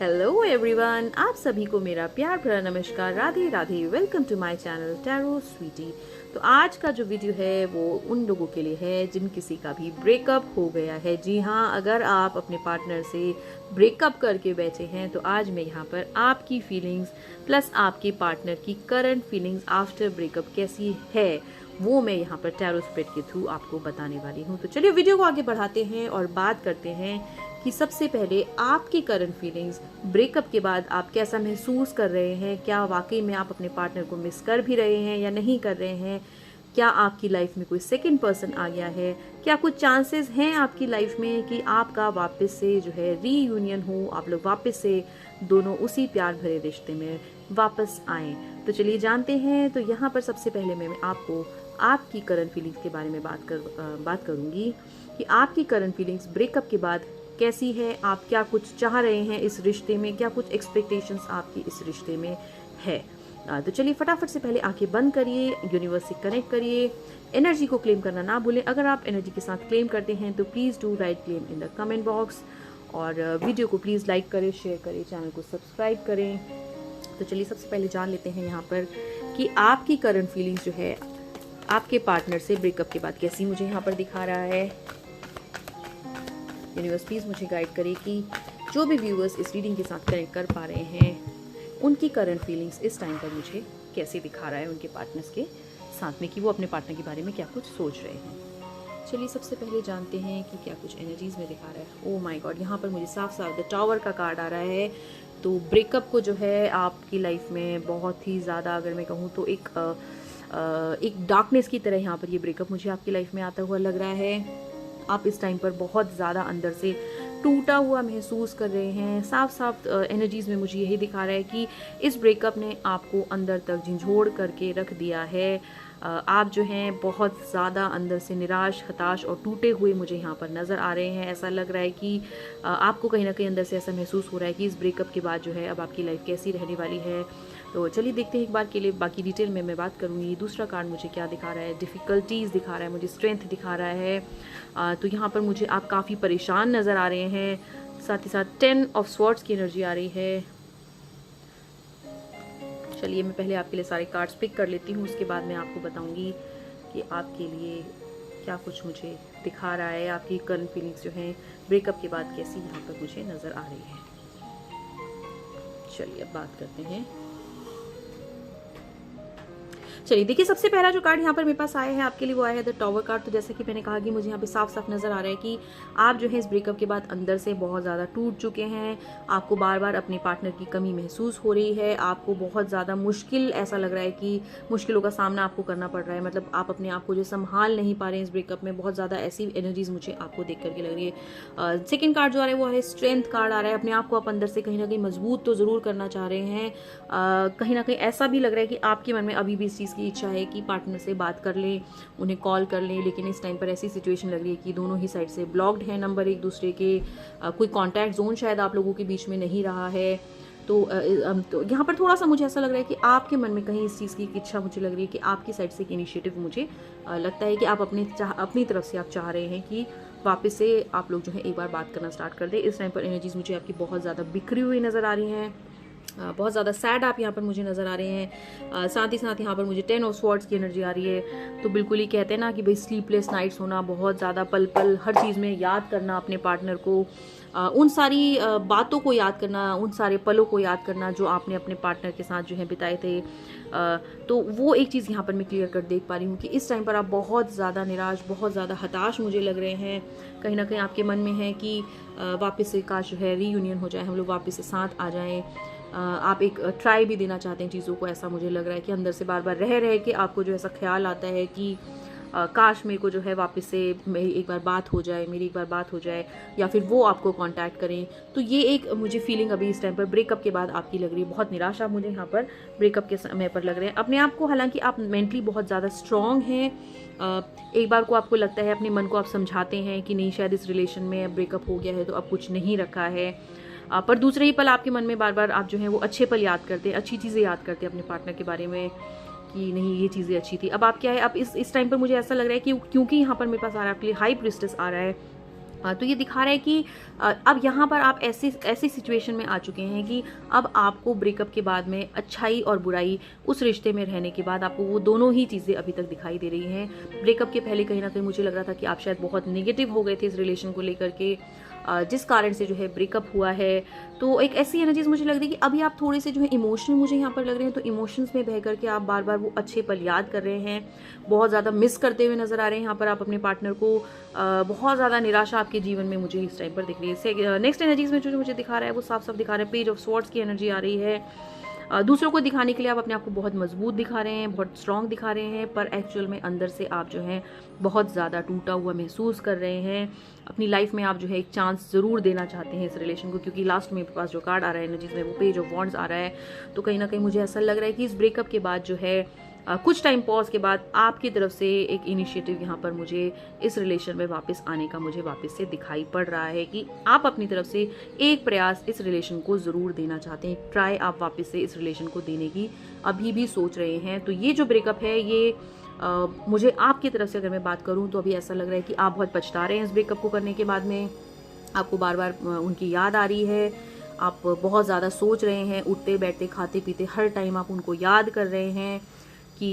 Hello everyone, आप सभी को मेरा प्यार भरा नमस्कार, Radhe Radhe. Welcome to my channel Tarot Sweetie. तो आज का जो वीडियो है वो उन लोगों के लिए है जिन किसी का भी ब्रेकअप हो गया है। जी हाँ, अगर आप अपने पार्टनर से ब्रेकअप करके बैठे हैं तो आज मैं यहाँ पर आपकी फीलिंग्स प्लस आपके पार्टनर की करंट फीलिंग्स आफ्टर ब्रेकअप कैसी है वो मैं यहाँ पर टैरो स्प्रेड के थ्रू आपको बताने वाली हूँ। तो चलिए वीडियो को आगे बढ़ाते हैं और बात करते हैं कि सबसे पहले आपकी करंट फीलिंग्स ब्रेकअप के बाद आप कैसा महसूस कर रहे हैं। क्या वाकई में आप अपने पार्टनर को मिस कर भी रहे हैं या नहीं कर रहे हैं? क्या आपकी लाइफ में कोई सेकंड पर्सन आ गया है? क्या कुछ चांसेस हैं आपकी लाइफ में कि आपका वापस से जो है रीयूनियन हो, आप लोग वापस से दोनों उसी प्यार भरे रिश्ते में वापस आएँ? तो चलिए जानते हैं। तो यहाँ पर सबसे पहले मैं आपको आपकी करंट फीलिंग्स के बारे में बात करूंगी कि आपकी करंट फीलिंग्स ब्रेकअप के बाद कैसी है। आप क्या कुछ चाह रहे हैं इस रिश्ते में, क्या कुछ एक्सपेक्टेशंस आपकी इस रिश्ते में है। तो चलिए फटाफट से पहले आंखें बंद करिए, यूनिवर्स से कनेक्ट करिए, एनर्जी को क्लेम करना ना भूलें। अगर आप एनर्जी के साथ क्लेम करते हैं तो please do right claim in the comment box, और वीडियो को प्लीज़ लाइक करें, शेयर करें, चैनल को सब्सक्राइब करें। तो चलिए सबसे पहले जान लेते हैं यहाँ पर कि आपकी करंट फीलिंग्स जो है आपके पार्टनर से ब्रेकअप के बाद कैसी मुझे यहाँ पर दिखा रहा है। यूनिवर्स प्लीज़ मुझे गाइड करे कि जो भी व्यूअर्स इस रीडिंग के साथ कनेक्ट कर पा रहे हैं उनकी करंट फीलिंग्स इस टाइम पर मुझे कैसे दिखा रहा है उनके पार्टनर्स के साथ में, कि वो अपने पार्टनर के बारे में क्या कुछ सोच रहे हैं। चलिए सबसे पहले जानते हैं कि क्या कुछ एनर्जीज में दिखा रहा है। ओह माय गॉड, यहाँ पर मुझे साफ साफ द टावर का कार्ड आ रहा है। तो ब्रेकअप को जो है आपकी लाइफ में बहुत ही ज़्यादा, अगर मैं कहूँ तो एक डार्कनेस की तरह यहाँ पर ये ब्रेकअप मुझे आपकी लाइफ में आता हुआ लग रहा है। आप इस टाइम पर बहुत ज़्यादा अंदर से टूटा हुआ महसूस कर रहे हैं। साफ साफ एनर्जीज़ में मुझे यही दिखा रहा है कि इस ब्रेकअप ने आपको अंदर तक झंझोड़ करके रख दिया है। आप जो हैं बहुत ज़्यादा अंदर से निराश, हताश और टूटे हुए मुझे यहाँ पर नज़र आ रहे हैं। ऐसा लग रहा है कि आपको कहीं ना कहीं अंदर से ऐसा महसूस हो रहा है कि इस ब्रेकअप के बाद जो है अब आपकी लाइफ कैसी रहने वाली है। तो चलिए देखते हैं एक बार के लिए, बाकी डिटेल में मैं बात करूँगी। दूसरा कार्ड मुझे क्या दिखा रहा है? डिफ़िकल्टीज़ दिखा रहा है, मुझे स्ट्रेंथ दिखा रहा है। तो यहाँ पर मुझे आप काफ़ी परेशान नज़र आ रहे हैं। साथ ही साथ 10 ऑफ स्वॉर्ड्स की एनर्जी आ रही है। चलिए मैं पहले आपके लिए सारे कार्ड्स पिक कर लेती हूँ, उसके बाद मैं आपको बताऊँगी कि आपके लिए क्या कुछ मुझे दिखा रहा है। आपकी करंट फीलिंग्स जो हैं ब्रेकअप के बाद कैसी यहाँ पर मुझे नज़र आ रही है। चलिए अब बात करते हैं। चलिए देखिए, सबसे पहला जो कार्ड यहाँ पर मेरे पास आया है आपके लिए वो आया है द टावर कार्ड। तो जैसा कि मैंने कहा कि मुझे यहाँ पे साफ साफ नजर आ रहा है कि आप जो है इस ब्रेकअप के बाद अंदर से बहुत ज़्यादा टूट चुके हैं। आपको बार बार अपने पार्टनर की कमी महसूस हो रही है। आपको बहुत ज़्यादा मुश्किल ऐसा लग रहा है कि मुश्किलों का सामना आपको करना पड़ रहा है। मतलब आप अपने आप को जो संभाल नहीं पा रहे हैं इस ब्रेकअप में। बहुत ज़्यादा ऐसी एनर्जीज मुझे आपको देख करके लग रही है। सेकेंड कार्ड जो आ रहा है वो है स्ट्रेंथ कार्ड आ रहा है। अपने आप को आप अंदर से कहीं ना कहीं मजबूत तो ज़रूर करना चाह रहे हैं। कहीं ना कहीं ऐसा भी लग रहा है कि आपके मन में अभी भी इस चीज़ की इच्छा है कि पार्टनर से बात कर लें, उन्हें कॉल कर लें, लेकिन इस टाइम पर ऐसी सिचुएशन लग रही है कि दोनों ही साइड से ब्लॉक्ड है नंबर एक दूसरे के। कोई कॉन्टैक्ट जोन शायद आप लोगों के बीच में नहीं रहा है। तो यहाँ पर थोड़ा सा मुझे ऐसा लग रहा है कि आपके मन में कहीं इस चीज़ की इच्छा मुझे लग रही है कि आपकी साइड से एक इनिशिएटिव मुझे लगता है कि आप अपनी तरफ से आप चाह रहे हैं कि वापस से आप लोग जो है एक बार बात करना स्टार्ट कर दें। इस टाइम पर एनर्जीज मुझे आपकी बहुत ज़्यादा बिखरी हुई नज़र आ रही हैं। बहुत ज़्यादा सैड आप यहाँ पर मुझे नज़र आ रहे हैं। साथ ही साथ यहाँ पर मुझे 10 ऑफ स्वॉर्ड्स की एनर्जी आ रही है। तो बिल्कुल ही कहते हैं ना कि भाई स्लीपलेस नाइट्स होना, बहुत ज़्यादा पल पल हर चीज़ में याद करना अपने पार्टनर को, उन सारी बातों को याद करना, उन सारे पलों को याद करना जो आपने अपने पार्टनर के साथ जो है बिताए थे। तो वो एक चीज़ यहाँ पर मैं क्लियर कर देख पा रही हूँ कि इस टाइम पर आप बहुत ज़्यादा निराश, बहुत ज़्यादा हताश मुझे लग रहे हैं। कहीं ना कहीं आपके मन में है कि वापस से काश जो है रीयूनियन हो जाए, हम लोग वापस से साथ आ जाएं। आप एक ट्राई भी देना चाहते हैं चीज़ों को। ऐसा मुझे लग रहा है कि अंदर से बार बार रह के आपको जो ऐसा ख्याल आता है कि काश मेरे को जो है वापस से मेरी एक बार बात हो जाए, या फिर वो आपको कांटेक्ट करें। तो ये एक मुझे फीलिंग अभी इस टाइम पर ब्रेकअप के बाद आपकी लग रही है। बहुत निराशा मुझे यहाँ पर ब्रेकअप के समय पर लग रहे हैं। अपने आप को, हालांकि आप मेंटली बहुत ज़्यादा स्ट्रांग हैं। एक बार को आपको लगता है, अपने मन को आप समझाते हैं कि नहीं शायद इस रिलेशन में ब्रेकअप हो गया है तो अब कुछ नहीं रखा है। पर दूसरे ही पल आपके मन में बार बार आप जो है वो अच्छे पल याद करते हैं, अच्छी चीज़ें याद करते हैं अपने पार्टनर के बारे में कि नहीं ये चीज़ें अच्छी थी। अब आप क्या है, अब इस टाइम पर मुझे ऐसा लग रहा है कि क्योंकि यहाँ पर मेरे पास आ रहा है आपके लिए हाई प्रीस्टेस आ रहा है, तो ये दिखा रहा है कि अब यहाँ पर आप ऐसी ऐसी सिचुएशन में आ चुके हैं कि अब आपको ब्रेकअप के बाद में अच्छाई और बुराई उस रिश्ते में रहने के बाद आपको वो दोनों ही चीज़ें अभी तक दिखाई दे रही हैं। ब्रेकअप के पहले कहीं ना कहीं मुझे लग रहा था कि आप शायद बहुत नेगेटिव हो गए थे इस रिलेशन को लेकर के, जिस कारण से जो है ब्रेकअप हुआ है। तो एक ऐसी एनर्जीज मुझे लग रही है कि अभी आप थोड़े से जो है इमोशनल मुझे यहाँ पर लग रहे हैं, तो इमोशंस में बह करके आप बार बार वो अच्छे पल याद कर रहे हैं, बहुत ज़्यादा मिस करते हुए नजर आ रहे हैं यहाँ पर आप अपने पार्टनर को। बहुत ज़्यादा निराशा आपके जीवन में मुझे इस टाइम पर दिख रही है। नेक्स्ट एनर्जीज में जो मुझे दिखा रहा है वो साफ साफ दिखा रहा है पेज ऑफ स्वॉर्ड्स की एनर्जी आ रही है। दूसरों को दिखाने के लिए आप अपने आप को बहुत मजबूत दिखा रहे हैं, बहुत स्ट्रांग दिखा रहे हैं, पर एक्चुअल में अंदर से आप जो है बहुत ज़्यादा टूटा हुआ महसूस कर रहे हैं। अपनी लाइफ में आप जो है एक चांस ज़रूर देना चाहते हैं इस रिलेशन को, क्योंकि लास्ट में पास जो कार्ड आ रहा है एनर्जीज में वो पेज ऑफ वॉन्ड्स आ रहा है। तो कहीं ना कहीं मुझे ऐसा लग रहा है कि इस ब्रेकअप के बाद जो है कुछ टाइम पॉज के बाद आपकी तरफ से एक इनिशिएटिव यहाँ पर मुझे इस रिलेशन में वापस आने का मुझे वापस से दिखाई पड़ रहा है कि आप अपनी तरफ से एक प्रयास इस रिलेशन को ज़रूर देना चाहते हैं, ट्राई आप वापस से इस रिलेशन को देने की अभी भी सोच रहे हैं। तो ये जो ब्रेकअप है ये मुझे आपकी तरफ से अगर मैं बात करूँ तो अभी ऐसा लग रहा है कि आप बहुत पछता रहे हैं इस ब्रेकअप को करने के बाद में। आपको बार बार उनकी याद आ रही है, आप बहुत ज़्यादा सोच रहे हैं, उठते बैठते खाते पीते हर टाइम आप उनको याद कर रहे हैं कि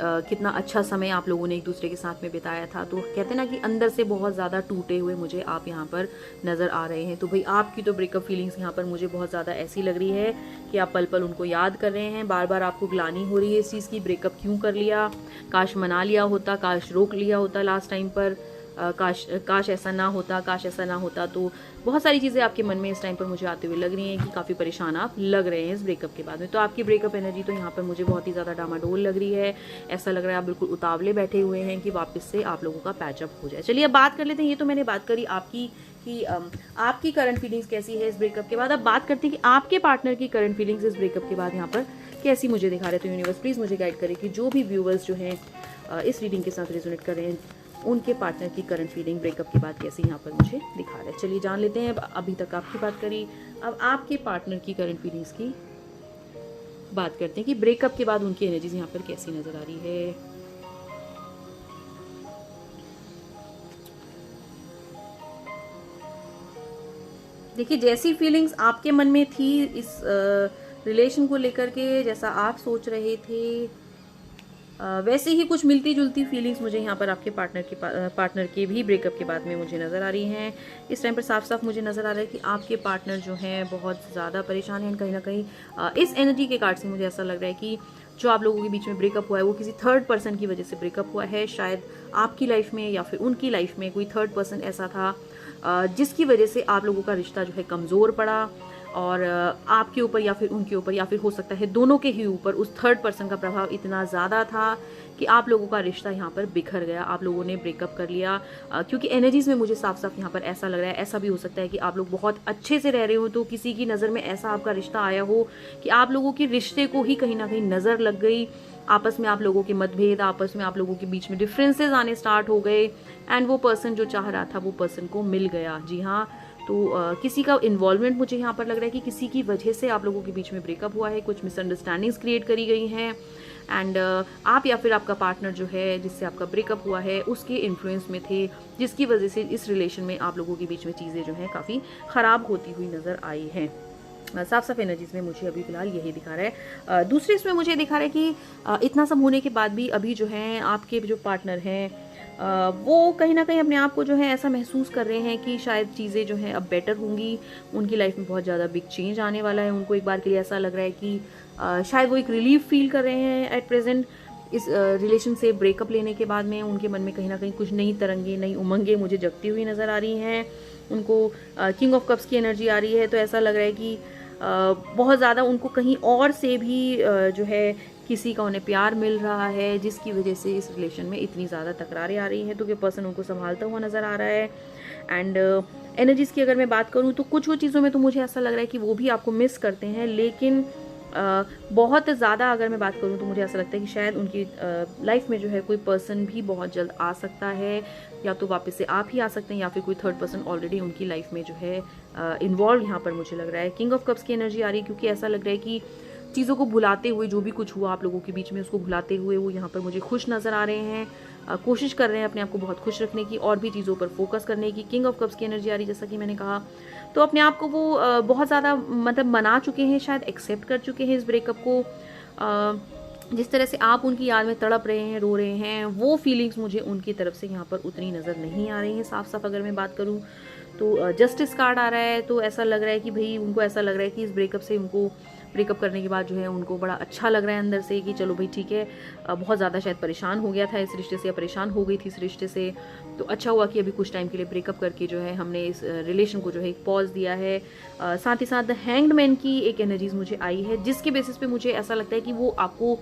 कितना अच्छा समय आप लोगों ने एक दूसरे के साथ में बिताया था। तो कहते हैं ना कि अंदर से बहुत ज़्यादा टूटे हुए मुझे आप यहाँ पर नज़र आ रहे हैं। तो भाई आपकी तो ब्रेकअप फीलिंग्स यहाँ पर मुझे बहुत ज़्यादा ऐसी लग रही है कि आप पल पल उनको याद कर रहे हैं, बार बार आपको ग्लानि हो रही है इस चीज़ की, ब्रेकअप क्यों कर लिया, काश मना लिया होता, काश रोक लिया होता लास्ट टाइम पर, काश ऐसा ना होता, काश ऐसा ना होता। तो बहुत सारी चीज़ें आपके मन में इस टाइम पर मुझे आते हुए लग रही हैं कि काफ़ी परेशान आप लग रहे हैं इस ब्रेकअप के बाद में। तो आपकी ब्रेकअप एनर्जी तो यहाँ पर मुझे बहुत ही ज़्यादा डामाडोल लग रही है। ऐसा लग रहा है आप बिल्कुल उतावले बैठे हुए हैं कि वापस से आप लोगों का पैचअप हो जाए। चलिए अब बात कर लेते हैं, ये तो मैंने बात करी आपकी कि आपकी करंट फीलिंग्स कैसी है इस ब्रेकअप के बाद। अब बात करते हैं कि आपके पार्टनर की करंट फीलिंग्स इस ब्रेकअप के बाद यहाँ पर कैसी मुझे दिखा रहे। तो यूनिवर्स प्लीज़ मुझे गाइड करे कि जो भी व्यूवर्स जो हैं इस रीडिंग के साथ रेजोनेट कर रहे हैं उनके पार्टनर की करंट फीलिंग ब्रेकअप के बाद कैसे यहाँ पर मुझे दिखा रहा है। चलिए जान लेते हैं। अभी तक आपकी बात करी, अब आपके पार्टनर की करंट फीलिंग्स की बात करते हैं कि ब्रेकअप के बाद उनकी एनर्जीज यहाँ पर कैसी नजर आ रही है। देखिए जैसी फीलिंग्स आपके मन में थी इस रिलेशन को लेकर के, जैसा आप सोच रहे थे वैसे ही कुछ मिलती जुलती फीलिंग्स मुझे यहाँ पर आपके पार्टनर के भी ब्रेकअप के बाद में मुझे नज़र आ रही हैं। इस टाइम पर साफ साफ मुझे नज़र आ रहा है कि आपके पार्टनर जो हैं बहुत ज़्यादा परेशान हैं कहीं ना कहीं। इस एनर्जी के कार्ड से मुझे ऐसा लग रहा है कि जो आप लोगों के बीच में ब्रेकअप हुआ है वो किसी थर्ड पर्सन की वजह से ब्रेकअप हुआ है। शायद आपकी लाइफ में या फिर उनकी लाइफ में कोई थर्ड पर्सन ऐसा था जिसकी वजह से आप लोगों का रिश्ता जो है कमज़ोर पड़ा, और आपके ऊपर या फिर उनके ऊपर या फिर हो सकता है दोनों के ही ऊपर उस थर्ड पर्सन का प्रभाव इतना ज़्यादा था कि आप लोगों का रिश्ता यहाँ पर बिखर गया, आप लोगों ने ब्रेकअप कर लिया। क्योंकि एनर्जीज में मुझे साफ साफ यहाँ पर ऐसा लग रहा है, ऐसा भी हो सकता है कि आप लोग बहुत अच्छे से रह रहे हो तो किसी की नज़र में ऐसा आपका रिश्ता आया हो कि आप लोगों के रिश्ते को ही कहीं ना कहीं नज़र लग गई, आपस में आप लोगों के मतभेद, आपस में आप लोगों के बीच में डिफरेंसेस आने स्टार्ट हो गए, एंड वो पर्सन जो चाह रहा था वो पर्सन को मिल गया। जी हाँ, तो किसी का इन्वॉल्वमेंट मुझे यहाँ पर लग रहा है कि किसी की वजह से आप लोगों के बीच में ब्रेकअप हुआ है, कुछ मिसअंडरस्टैंडिंग्स क्रिएट करी गई हैं, एंड आप या फिर आपका पार्टनर जो है जिससे आपका ब्रेकअप हुआ है उसके इन्फ्लुएंस में थे, जिसकी वजह से इस रिलेशन में आप लोगों के बीच में चीज़ें जो हैं काफ़ी ख़राब होती हुई नज़र आई हैं। साफ साफ एनर्जीज में मुझे अभी फिलहाल यही दिखा रहा है। दूसरे इसमें मुझे दिखा रहा है कि इतना सब होने के बाद भी अभी जो है आपके जो पार्टनर हैं वो कहीं ना कहीं अपने आप को जो है ऐसा महसूस कर रहे हैं कि शायद चीज़ें जो हैं अब बेटर होंगी, उनकी लाइफ में बहुत ज़्यादा बिग चेंज आने वाला है। उनको एक बार के लिए ऐसा लग रहा है कि शायद वो एक रिलीफ फील कर रहे हैं एट प्रेजेंट इस रिलेशन से ब्रेकअप लेने के बाद में। उनके मन में कहीं ना कहीं कुछ नई तरंगे, नई उमंगें मुझे जगती हुई नज़र आ रही हैं। उनको किंग ऑफ कप्स की एनर्जी आ रही है, तो ऐसा लग रहा है कि बहुत ज़्यादा उनको कहीं और से भी जो है किसी का उन्हें प्यार मिल रहा है, जिसकी वजह से इस रिलेशन में इतनी ज़्यादा तकरारें आ रही हैं। तो ये पर्सन उनको संभालता हुआ नज़र आ रहा है। एंड एनर्जीज़ की अगर मैं बात करूँ तो कुछ चीज़ों में तो मुझे ऐसा लग रहा है कि वो भी आपको मिस करते हैं, लेकिन बहुत ज़्यादा अगर मैं बात करूँ तो मुझे ऐसा लगता है कि शायद उनकी लाइफ में जो है कोई पर्सन भी बहुत जल्द आ सकता है, या तो वापस से आप ही आ सकते हैं या फिर कोई थर्ड पर्सन ऑलरेडी उनकी लाइफ में जो है इन्वॉल्व यहाँ पर मुझे लग रहा है। किंग ऑफ कप्स की एनर्जी आ रही है, क्योंकि ऐसा लग रहा है कि चीज़ों को भुलाते हुए, जो भी कुछ हुआ आप लोगों के बीच में उसको भुलाते हुए वो यहाँ पर मुझे खुश नज़र आ रहे हैं। कोशिश कर रहे हैं अपने आप को बहुत खुश रखने की और भी चीज़ों पर फोकस करने की। किंग ऑफ कप्स की एनर्जी आ रही है जैसा कि मैंने कहा। तो अपने आप को वो बहुत ज़्यादा मतलब मना चुके हैं, शायद एक्सेप्ट कर चुके हैं इस ब्रेकअप को। जिस तरह से आप उनकी याद में तड़प रहे हैं, रो रहे हैं, वो फीलिंग्स मुझे उनकी तरफ से यहाँ पर उतनी नज़र नहीं आ रही हैं। साफ साफ अगर मैं बात करूँ तो जस्टिस कार्ड आ रहा है, तो ऐसा लग रहा है कि भाई उनको ऐसा लग रहा है कि इस ब्रेकअप से उनको ब्रेकअप करने के बाद जो है उनको बड़ा अच्छा लग रहा है अंदर से कि चलो भाई ठीक है, बहुत ज़्यादा शायद परेशान हो गया था इस रिश्ते से या परेशान हो गई थी इस रिश्ते से, तो अच्छा हुआ कि अभी कुछ टाइम के लिए ब्रेकअप करके जो है हमने इस रिलेशन को जो है एक पॉज दिया है। साथ ही साथ द हैंग्ड मैन की एक एनर्जीज मुझे आई है, जिसके बेसिस पे मुझे ऐसा लगता है कि वो आपको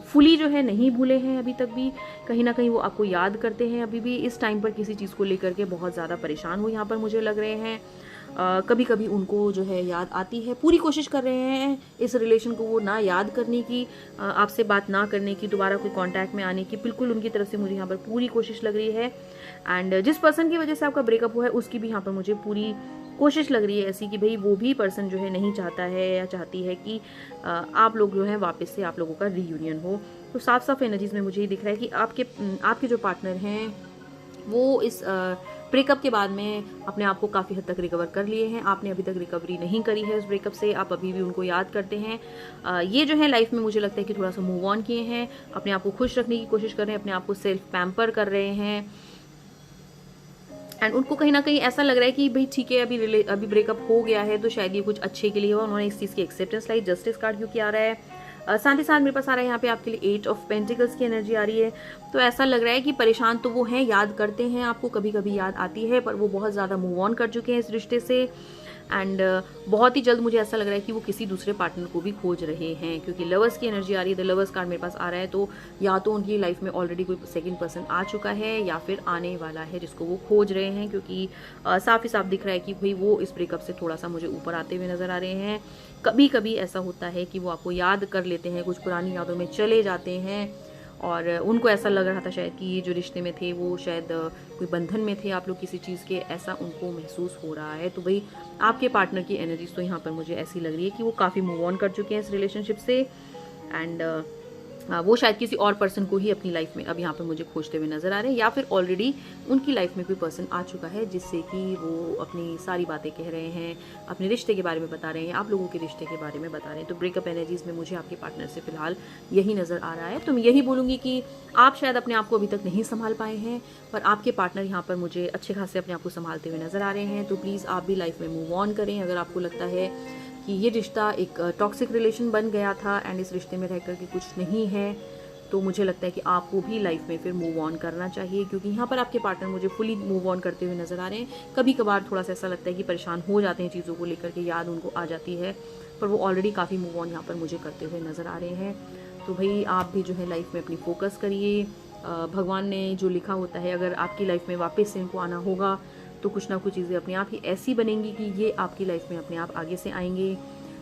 फुली जो है नहीं भूले हैं अभी तक भी, कहीं ना कहीं वो आपको याद करते हैं अभी भी। इस टाइम पर किसी चीज़ को लेकर के बहुत ज़्यादा परेशान वो यहाँ पर मुझे लग रहे हैं। कभी कभी उनको जो है याद आती है, पूरी कोशिश कर रहे हैं इस रिलेशन को वो ना याद करने की, आपसे बात ना करने की, दोबारा कोई कांटेक्ट में आने की, बिल्कुल उनकी तरफ से मुझे यहाँ पर पूरी कोशिश लग रही है। एंड जिस पर्सन की वजह से आपका ब्रेकअप हुआ है उसकी भी यहाँ पर मुझे पूरी कोशिश लग रही है ऐसी कि भाई वो भी पर्सन जो है नहीं चाहता है या चाहती है कि आप लोग जो है वापस से आप लोगों का रीयूनियन हो। तो साफ साफ एनर्जीज में मुझे ये दिख रहा है कि आपके जो पार्टनर हैं वो इस ब्रेकअप के बाद में अपने आप को काफ़ी हद तक रिकवर कर लिए हैं। आपने अभी तक रिकवरी नहीं करी है इस ब्रेकअप से, आप अभी भी उनको याद करते हैं। ये जो है लाइफ में मुझे लगता है कि थोड़ा सा मूव ऑन किए हैं, अपने आप को खुश रखने की कोशिश कर रहे हैं, अपने आप को सेल्फ पैम्पर कर रहे हैं। एंड उनको कहीं ना कहीं ऐसा लग रहा है कि भाई ठीक है अभी ब्रेकअप हो गया है तो शायद ये कुछ अच्छे के लिए हो, उन्होंने इस चीज़ की एक्सेप्टेंस लाई। जस्टिस कार्ड क्योंकि आ रहा है, साथ ही साथ मेरे पास आ रहा है यहाँ पे आपके लिए 8 ऑफ पेंटिकल्स की एनर्जी आ रही है। तो ऐसा लग रहा है कि परेशान तो वो हैं, याद करते हैं आपको, कभी कभी याद आती है, पर वो बहुत ज़्यादा मूव ऑन कर चुके हैं इस रिश्ते से। एंड बहुत ही जल्द मुझे ऐसा लग रहा है कि वो किसी दूसरे पार्टनर को भी खोज रहे हैं, क्योंकि लवर्स की एनर्जी आ रही है। द लवर्स कार्ड मेरे पास आ रहा है, तो या तो उनकी लाइफ में ऑलरेडी कोई सेकंड पर्सन आ चुका है या फिर आने वाला है जिसको वो खोज रहे हैं, क्योंकि साफ ही साफ दिख रहा है कि भाई वो इस ब्रेकअप से थोड़ा सा मुझे ऊपर आते हुए नजर आ रहे हैं। कभी कभी ऐसा होता है कि वो आपको याद कर लेते हैं, कुछ पुरानी यादों में चले जाते हैं, और उनको ऐसा लग रहा था शायद कि ये जो रिश्ते में थे वो शायद कोई बंधन में थे आप लोग किसी चीज़ के, ऐसा उनको महसूस हो रहा है। तो भाई आपके पार्टनर की एनर्जीज तो यहाँ पर मुझे ऐसी लग रही है कि वो काफ़ी मूव ऑन कर चुके हैं इस रिलेशनशिप से। एंड वो शायद किसी और पर्सन को ही अपनी लाइफ में अब यहाँ पर मुझे खोजते हुए नजर आ रहे हैं, या फिर ऑलरेडी उनकी लाइफ में कोई पर्सन आ चुका है जिससे कि वो अपनी सारी बातें कह रहे हैं, अपने रिश्ते के बारे में बता रहे हैं, आप लोगों के रिश्ते के बारे में बता रहे हैं। तो ब्रेकअप एनर्जीज में मुझे आपके पार्टनर से फिलहाल यही नजर आ रहा है। तो मैं यही बोलूँगी कि आप शायद अपने आप को अभी तक नहीं संभाल पाए हैं, पर आपके पार्टनर यहाँ पर मुझे अच्छे खासे अपने आप को संभालते हुए नजर आ रहे हैं। तो प्लीज़ आप भी लाइफ में मूव ऑन करें। अगर आपको लगता है कि ये रिश्ता एक टॉक्सिक रिलेशन बन गया था एंड इस रिश्ते में रह कर के कुछ नहीं है, तो मुझे लगता है कि आपको भी लाइफ में फिर मूव ऑन करना चाहिए, क्योंकि यहाँ पर आपके पार्टनर मुझे फुली मूव ऑन करते हुए नजर आ रहे हैं। कभी कभार थोड़ा सा ऐसा लगता है कि परेशान हो जाते हैं चीज़ों को लेकर के, याद उनको आ जाती है, पर वो ऑलरेडी काफ़ी मूव ऑन यहाँ पर मुझे करते हुए नजर आ रहे हैं। तो भाई आप भी जो है लाइफ में अपनी फोकस करिए। भगवान ने जो लिखा होता है, अगर आपकी लाइफ में वापस से इनको आना होगा तो कुछ ना कुछ चीज़ें अपने आप ही ऐसी बनेंगी कि ये आपकी लाइफ में अपने आप आगे से आएंगे।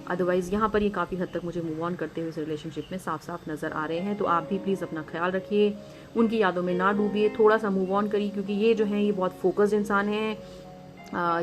अदरवाइज़ यहाँ पर ये काफ़ी हद तक मुझे मूव ऑन करते हुए इस रिलेशनशिप में साफ साफ नज़र आ रहे हैं। तो आप भी प्लीज़ अपना ख्याल रखिए, उनकी यादों में ना डूबिए, थोड़ा सा मूव ऑन करिए, क्योंकि ये जो है ये बहुत फोकस्ड इंसान हैं।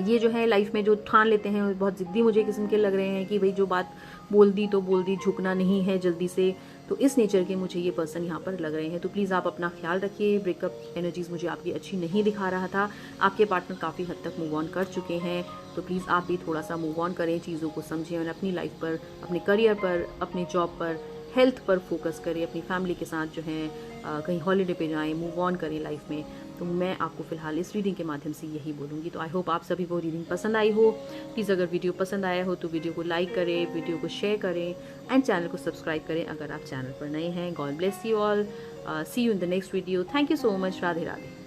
ये जो है लाइफ में जो ठान लेते हैं वो बहुत ज़िद्दी मुझे किस्म के लग रहे हैं कि भाई जो बात बोल दी तो बोल दी, झुकना नहीं है जल्दी से। तो इस नेचर के मुझे ये पर्सन यहाँ पर लग रहे हैं। तो प्लीज़ आप अपना ख्याल रखिए। ब्रेकअप एनर्जीज मुझे आपकी अच्छी नहीं दिखा रहा था, आपके पार्टनर काफ़ी हद तक मूव ऑन कर चुके हैं। तो प्लीज़ आप भी थोड़ा सा मूव ऑन करें, चीज़ों को समझें और अपनी लाइफ पर, अपने करियर पर, अपने जॉब पर, हेल्थ पर फोकस करें, अपनी फैमिली के साथ जो है कहीं हॉलीडे पे जाएं, मूव ऑन करें लाइफ में। तो मैं आपको फिलहाल इस रीडिंग के माध्यम से यही बोलूँगी। तो आई होप आप सभी को रीडिंग पसंद आई हो। प्लीज़ अगर वीडियो पसंद आया हो तो वीडियो को लाइक करें, वीडियो को शेयर करें एंड चैनल को सब्सक्राइब करें अगर आप चैनल पर नए हैं। God bless you all, see you in the next video. Thank you so much. Radhe Radhe.